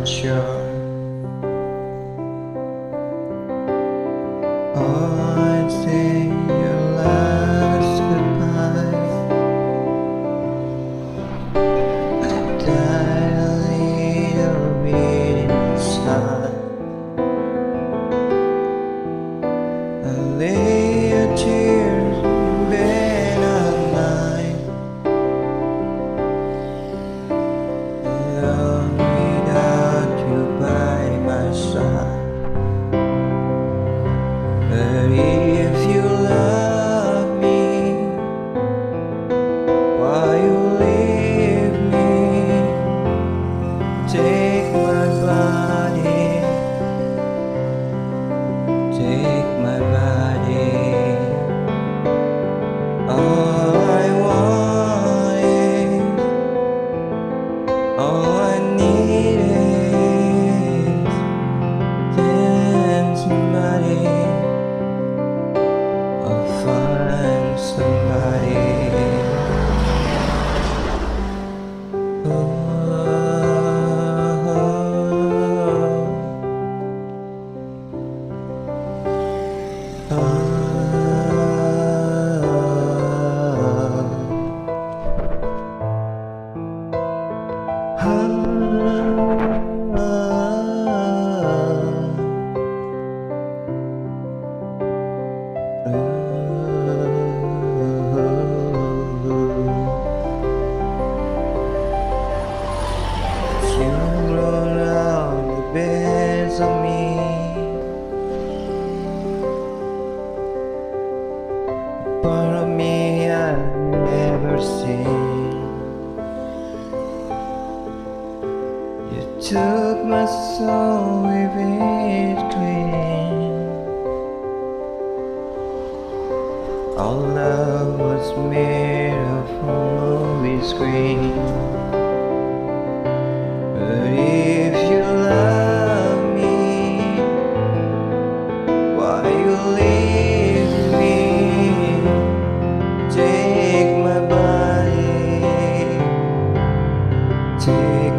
sure. I'd say your last goodbye. I died a little bit inside. I lay your tears in bed at night. Love without you by my side. But if you love me, why you leave me? Take my body, take my body. All I want is, all I need is, then somebody. I'll find somebody. You roll out the beds on me, part of me I've never seen. You took my soul, with it clean. All love was made of a movie screen. But if you love me, why you leave me? Take my body, take